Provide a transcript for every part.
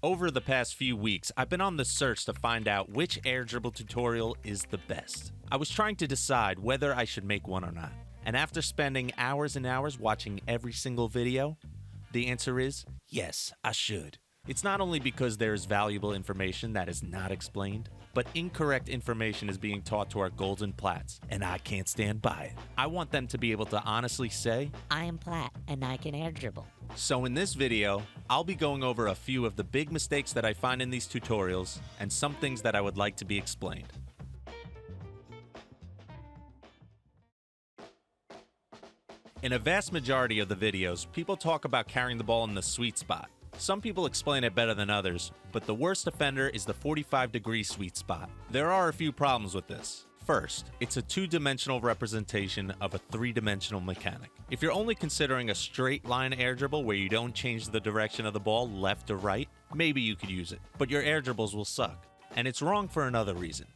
Over the past few weeks, I've been on the search to find out which air dribble tutorial is the best. I was trying to decide whether I should make one or not. And after spending hours and hours watching every single video, the answer is yes, I should. It's not only because there is valuable information that is not explained, but incorrect information is being taught to our golden plats, and I can't stand by it. I want them to be able to honestly say, I am Plat, and I can air dribble. So in this video, I'll be going over a few of the big mistakes that I find in these tutorials, and some things that I would like to be explained. In a vast majority of the videos, people talk about carrying the ball in the sweet spot. Some people explain it better than others, but the worst offender is the 45-degree sweet spot. There are a few problems with this. First, it's a two-dimensional representation of a three-dimensional mechanic. If you're only considering a straight line air dribble where you don't change the direction of the ball left or right, maybe you could use it, but your air dribbles will suck. And it's wrong for another reason.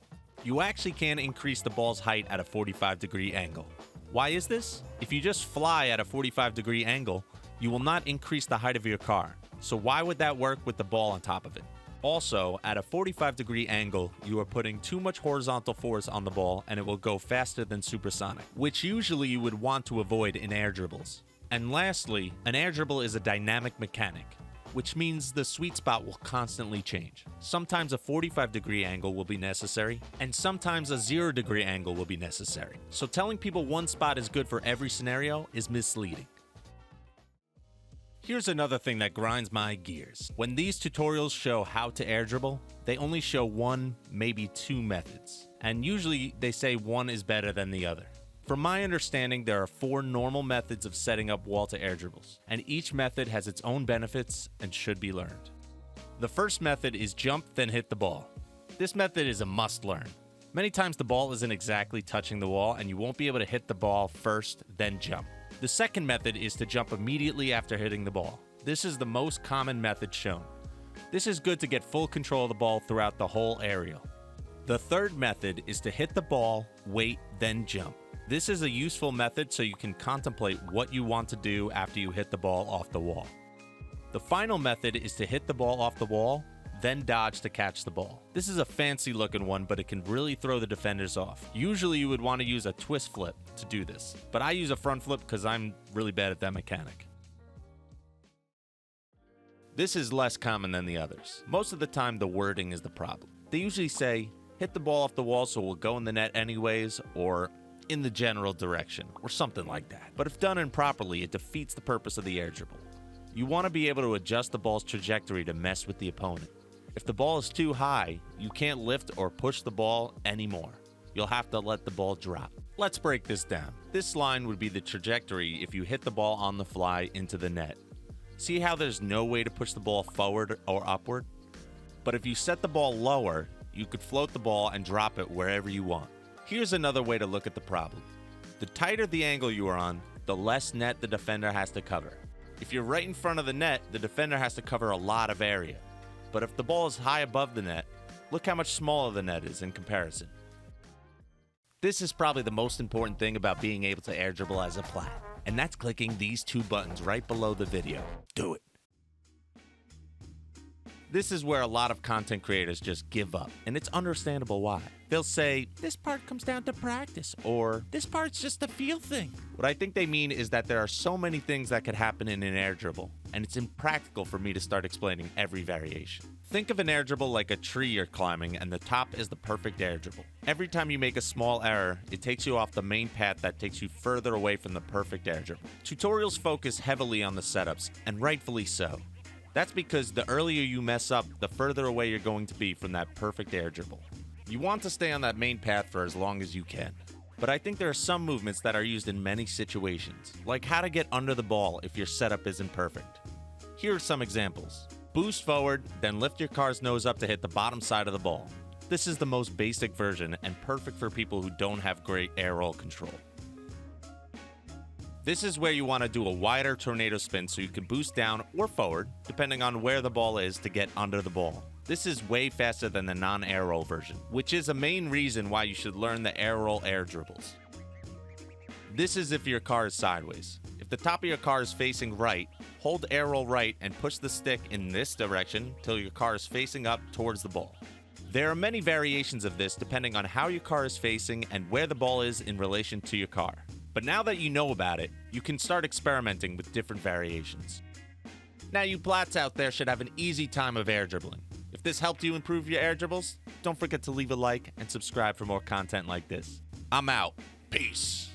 You actually can increase the ball's height at a 45-degree angle. Why is this? If you just fly at a 45-degree angle, you will not increase the height of your car. So why would that work with the ball on top of it? Also, at a 45-degree angle, you are putting too much horizontal force on the ball and it will go faster than supersonic, which usually you would want to avoid in air dribbles. And lastly, an air dribble is a dynamic mechanic, which means the sweet spot will constantly change. Sometimes a 45-degree angle will be necessary, and sometimes a 0-degree angle will be necessary. So telling people one spot is good for every scenario is misleading. Here's another thing that grinds my gears. When these tutorials show how to air dribble, they only show one, maybe two methods. And usually they say one is better than the other. From my understanding, there are 4 normal methods of setting up wall to air dribbles, and each method has its own benefits and should be learned. The first method is jump, then hit the ball. This method is a must learn. Many times the ball isn't exactly touching the wall and you won't be able to hit the ball first, then jump. The second method is to jump immediately after hitting the ball. This is the most common method shown. This is good to get full control of the ball throughout the whole aerial. The third method is to hit the ball, wait, then jump. This is a useful method so you can contemplate what you want to do after you hit the ball off the wall. The final method is to hit the ball off the wall, then dodge to catch the ball. This is a fancy looking one, but it can really throw the defenders off. Usually you would want to use a twist flip to do this, but I use a front flip because I'm really bad at that mechanic. This is less common than the others. Most of the time the wording is the problem. They usually say, hit the ball off the wall so it will go in the net anyways, or in the general direction, or something like that. But if done improperly, it defeats the purpose of the air dribble. You want to be able to adjust the ball's trajectory to mess with the opponent. If the ball is too high, you can't lift or push the ball anymore. You'll have to let the ball drop. Let's break this down. This line would be the trajectory if you hit the ball on the fly into the net. See how there's no way to push the ball forward or upward? But if you set the ball lower, you could float the ball and drop it wherever you want. Here's another way to look at the problem. The tighter the angle you are on, the less net the defender has to cover. If you're right in front of the net, the defender has to cover a lot of area. But if the ball is high above the net, look how much smaller the net is in comparison. This is probably the most important thing about being able to air dribble as a plat, and that's clicking these 2 buttons right below the video. Do it. This is where a lot of content creators just give up, and it's understandable why. They'll say, this part comes down to practice, or this part's just a feel thing. What I think they mean is that there are so many things that could happen in an air dribble, and it's impractical for me to start explaining every variation. Think of an air dribble like a tree you're climbing, and the top is the perfect air dribble. Every time you make a small error, it takes you off the main path that takes you further away from the perfect air dribble. Tutorials focus heavily on the setups, and rightfully so. That's because the earlier you mess up, the further away you're going to be from that perfect air dribble. You want to stay on that main path for as long as you can. But I think there are some movements that are used in many situations, like how to get under the ball if your setup isn't perfect. Here are some examples. Boost forward, then lift your car's nose up to hit the bottom side of the ball. This is the most basic version and perfect for people who don't have great air roll control. This is where you want to do a wider tornado spin so you can boost down or forward, depending on where the ball is, to get under the ball. This is way faster than the non-air roll version, which is a main reason why you should learn the air roll air dribbles. This is if your car is sideways. If the top of your car is facing right, hold air roll right and push the stick in this direction till your car is facing up towards the ball. There are many variations of this depending on how your car is facing and where the ball is in relation to your car. But now that you know about it, you can start experimenting with different variations. Now you plats out there should have an easy time of air dribbling. If this helped you improve your air dribbles, don't forget to leave a like and subscribe for more content like this. I'm out. Peace.